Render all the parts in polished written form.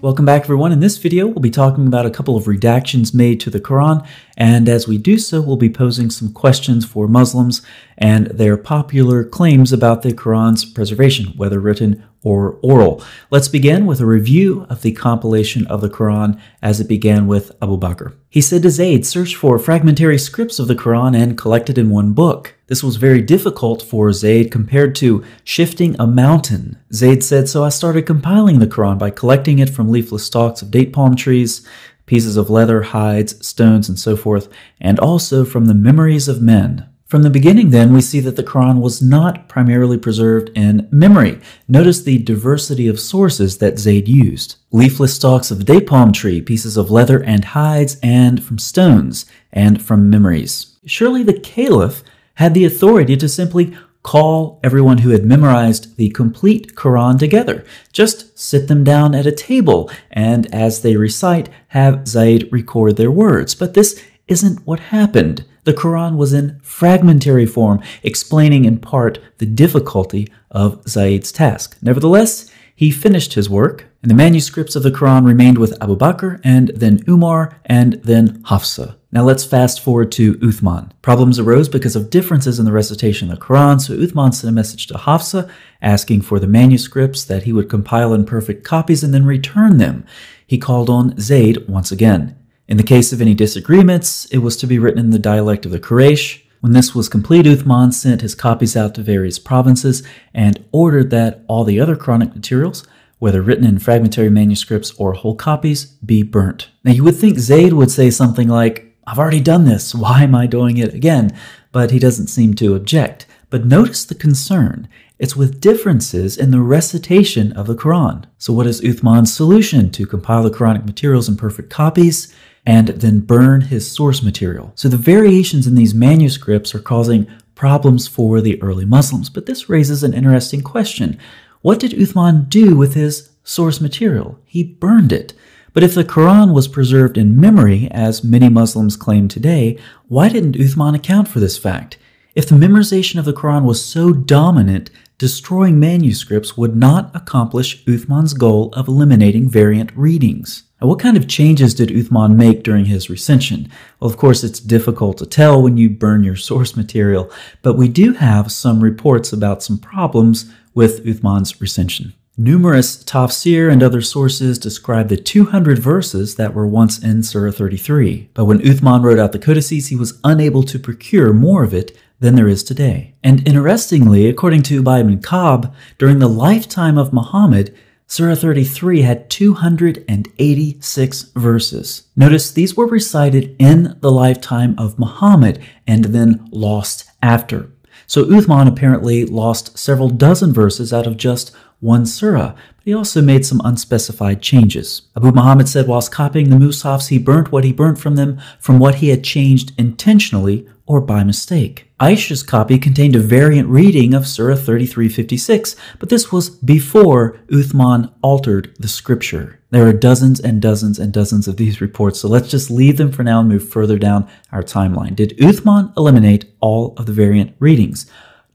Welcome back everyone. In this video, we'll be talking about a couple of redactions made to the Quran, and as we do so, we'll be posing some questions for Muslims and their popular claims about the Quran's preservation, whether written or oral. Let's begin with a review of the compilation of the Quran as it began with Abu Bakr. He said to Zayd, "Search for fragmentary scripts of the Quran and collect it in one book." This was very difficult for Zayd compared to shifting a mountain. Zayd said, "So I started compiling the Quran by collecting it from leafless stalks of date palm trees, pieces of leather, hides, stones, and so forth, and also from the memories of men." From the beginning, then, we see that the Quran was not primarily preserved in memory. Notice the diversity of sources that Zayd used. Leafless stalks of date palm tree, pieces of leather and hides, and from stones, and from memories. Surely the Caliph had the authority to simply call everyone who had memorized the complete Quran together. Just sit them down at a table, and as they recite, have Zayd record their words. But this isn't what happened. The Quran was in fragmentary form, explaining in part the difficulty of Zayd's task. Nevertheless, he finished his work, and the manuscripts of the Quran remained with Abu Bakr, and then Umar, and then Hafsa. Now let's fast forward to Uthman. Problems arose because of differences in the recitation of the Quran, so Uthman sent a message to Hafsa asking for the manuscripts that he would compile in perfect copies and then return them. He called on Zayd once again. In the case of any disagreements, it was to be written in the dialect of the Quraysh. When this was complete, Uthman sent his copies out to various provinces and ordered that all the other Quranic materials, whether written in fragmentary manuscripts or whole copies, be burnt. Now you would think Zayd would say something like, "I've already done this, why am I doing it again?" But he doesn't seem to object. But notice the concern. It's with differences in the recitation of the Quran. So what is Uthman's solution? To compile the Quranic materials in perfect copies and then burn his source material. So the variations in these manuscripts are causing problems for the early Muslims. But this raises an interesting question. What did Uthman do with his source material? He burned it. But if the Quran was preserved in memory, as many Muslims claim today, why didn't Uthman account for this fact? If the memorization of the Quran was so dominant, destroying manuscripts would not accomplish Uthman's goal of eliminating variant readings. Now, what kind of changes did Uthman make during his recension? Well, of course, it's difficult to tell when you burn your source material, but we do have some reports about some problems with Uthman's recension. Numerous tafsir and other sources describe the 200 verses that were once in Surah 33. But when Uthman wrote out the codices, he was unable to procure more of it than there is today. And interestingly, according to Ubay ibn Ka'b, during the lifetime of Muhammad, Surah 33 had 286 verses. Notice these were recited in the lifetime of Muhammad and then lost after. So Uthman apparently lost several dozen verses out of just one surah, but he also made some unspecified changes. Abu Muhammad said whilst copying the Mushafs, he burnt what he burnt from them from what he had changed intentionally or by mistake. Aisha's copy contained a variant reading of Surah 33:56, but this was before Uthman altered the scripture. There are dozens and dozens and dozens of these reports, so let's just leave them for now and move further down our timeline. Did Uthman eliminate all of the variant readings?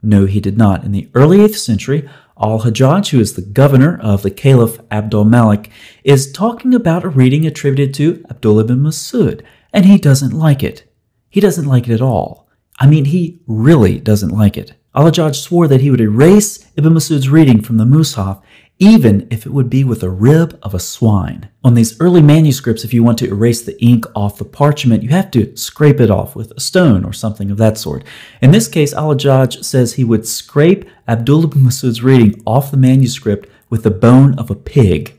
No, he did not. In the early 8th century, Al-Hajjaj, who is the governor of the Caliph Abdul Malik, is talking about a reading attributed to Abdullah ibn Mas'ud, and he doesn't like it. He doesn't like it at all. I mean, he really doesn't like it. Al-Hajjaj swore that he would erase Ibn Mas'ud's reading from the Mus'haf, even if it would be with a rib of a swine. On these early manuscripts, if you want to erase the ink off the parchment, you have to scrape it off with a stone or something of that sort. In this case, Al-Hajjaj says he would scrape Abdullah ibn Mas'ud's reading off the manuscript with the bone of a pig.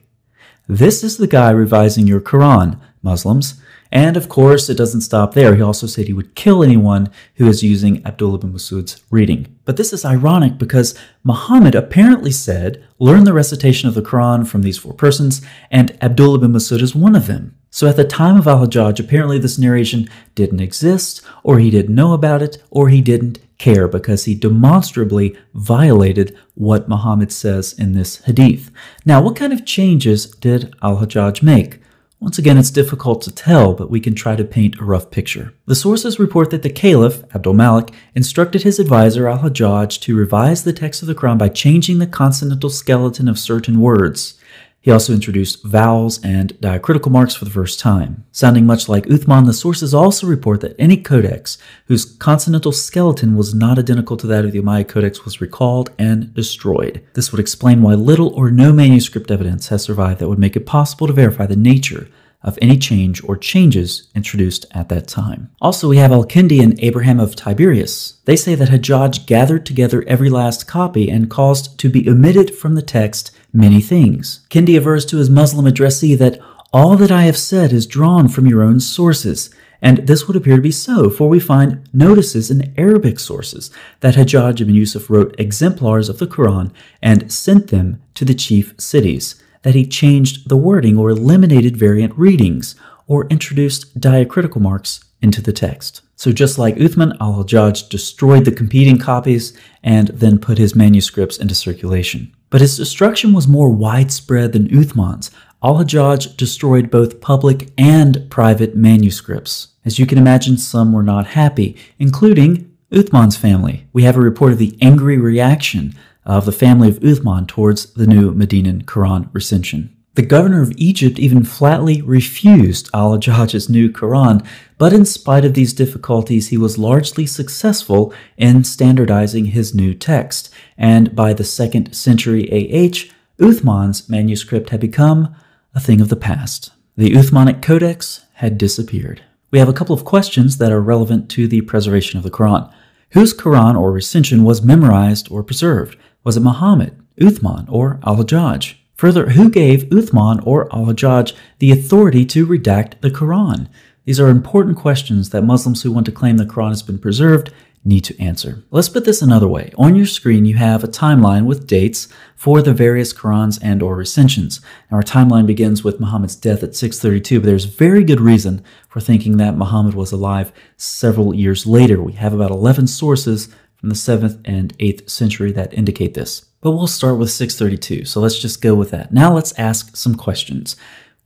This is the guy revising your Quran, Muslims. And of course, it doesn't stop there. He also said he would kill anyone who is using Abdullah ibn Mas'ud's reading. But this is ironic because Muhammad apparently said, learn the recitation of the Quran from these 4 persons, and Abdullah ibn Mas'ud is one of them. So at the time of Al-Hajjaj, apparently this narration didn't exist, or he didn't know about it, or he didn't care because he demonstrably violated what Muhammad says in this hadith. Now, what kind of changes did Al-Hajjaj make? Once again, it's difficult to tell, but we can try to paint a rough picture. The sources report that the Caliph, Abdul Malik, instructed his advisor Al-Hajjaj to revise the text of the Quran by changing the consonantal skeleton of certain words. He also introduced vowels and diacritical marks for the first time. Sounding much like Uthman, the sources also report that any codex whose consonantal skeleton was not identical to that of the Umayyad Codex was recalled and destroyed. This would explain why little or no manuscript evidence has survived that would make it possible to verify the nature of any change or changes introduced at that time. Also, we have Al-Kindi and Abraham of Tiberias. They say that Hajjaj gathered together every last copy and caused to be omitted from the text many things. Kindi avers to his Muslim addressee that all that I have said is drawn from your own sources, and this would appear to be so, for we find notices in Arabic sources that Hajjaj ibn Yusuf wrote exemplars of the Quran and sent them to the chief cities, that he changed the wording or eliminated variant readings, or introduced diacritical marks into the text. So just like Uthman, al-Hajjaj destroyed the competing copies and then put his manuscripts into circulation. But his destruction was more widespread than Uthman's. Al-Hajjaj destroyed both public and private manuscripts. As you can imagine, some were not happy, including Uthman's family. We have a report of the angry reaction of the family of Uthman towards the new Medinan Quran recension. The governor of Egypt even flatly refused al-Hajjaj's new Quran, but in spite of these difficulties, he was largely successful in standardizing his new text, and by the 2nd century AH, Uthman's manuscript had become a thing of the past. The Uthmanic Codex had disappeared. We have a couple of questions that are relevant to the preservation of the Quran. Whose Quran or recension was memorized or preserved? Was it Muhammad, Uthman, or al-Hajjaj? Further, who gave Uthman or al-Hajjaj the authority to redact the Quran? These are important questions that Muslims who want to claim the Quran has been preserved need to answer. Let's put this another way. On your screen, you have a timeline with dates for the various Qurans and or recensions. Now, our timeline begins with Muhammad's death at 632, but there's very good reason for thinking that Muhammad was alive several years later. We have about 11 sources from the 7th and 8th century that indicate this. But we'll start with 632, so let's just go with that. Now let's ask some questions.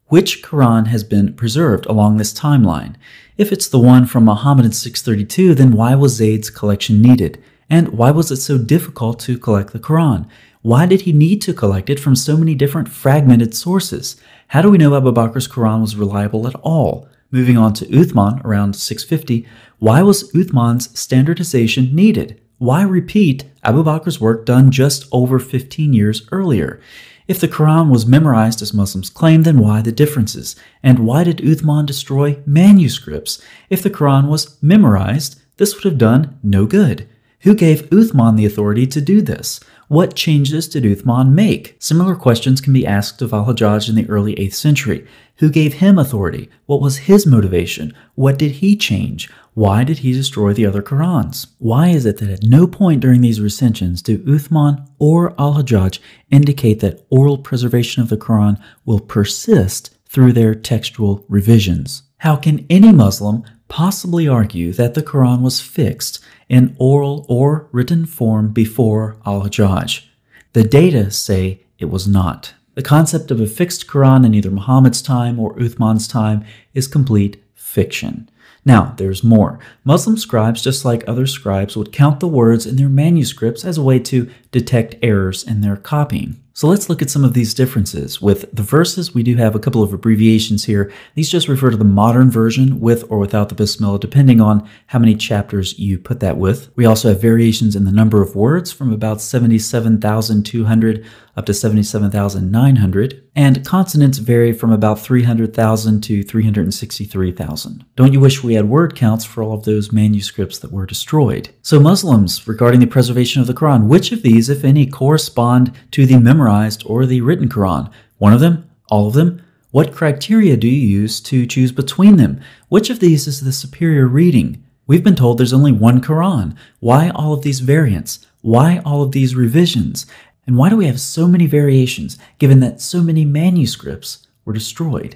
Which Quran has been preserved along this timeline? If it's the one from Muhammad in 632, then why was Zayd's collection needed? And why was it so difficult to collect the Quran? Why did he need to collect it from so many different fragmented sources? How do we know Abu Bakr's Quran was reliable at all? Moving on to Uthman around 650, why was Uthman's standardization needed? Why repeat Abu Bakr's work done just over 15 years earlier? If the Quran was memorized as Muslims claim, then why the differences? And why did Uthman destroy manuscripts? If the Quran was memorized, this would have done no good. Who gave Uthman the authority to do this? What changes did Uthman make? Similar questions can be asked of al-Hajjaj in the early 8th century. Who gave him authority? What was his motivation? What did he change? Why did he destroy the other Qurans? Why is it that at no point during these recensions do Uthman or al-Hajjaj indicate that oral preservation of the Quran will persist through their textual revisions? How can any Muslim possibly argue that the Quran was fixed in oral or written form before al-Hajjaj? The data say it was not. The concept of a fixed Quran in either Muhammad's time or Uthman's time is complete fiction. Now, there's more. Muslim scribes, just like other scribes, would count the words in their manuscripts as a way to detect errors in their copying. So let's look at some of these differences. With the verses, we do have a couple of abbreviations here. These just refer to the modern version with or without the Bismillah, depending on how many chapters you put that with. We also have variations in the number of words from about 77,200 up to 77,900. And consonants vary from about 300,000 to 363,000. Don't you wish we had word counts for all of those manuscripts that were destroyed? So Muslims, regarding the preservation of the Quran, which of these, if any, correspond to the memorized or the written Quran? One of them? All of them? What criteria do you use to choose between them? Which of these is the superior reading? We've been told there's only one Quran. Why all of these variants? Why all of these revisions? And why do we have so many variations, given that so many manuscripts were destroyed?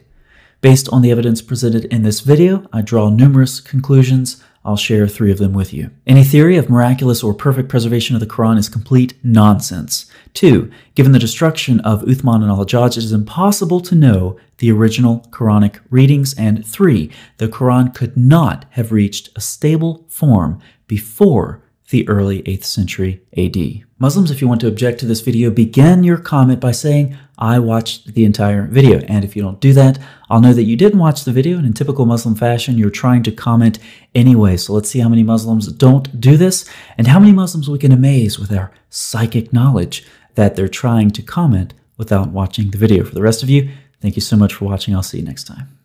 Based on the evidence presented in this video, I draw numerous conclusions. I'll share 3 of them with you. Any theory of miraculous or perfect preservation of the Quran is complete nonsense. 2, given the destruction of Uthman and al-Hajjaj, it is impossible to know the original Quranic readings. And 3, the Quran could not have reached a stable form before the early 8th century AD. Muslims, if you want to object to this video, begin your comment by saying, I watched the entire video. And if you don't do that, I'll know that you didn't watch the video, and in typical Muslim fashion, you're trying to comment anyway. So let's see how many Muslims don't do this, and how many Muslims we can amaze with our psychic knowledge that they're trying to comment without watching the video. For the rest of you, thank you so much for watching. I'll see you next time.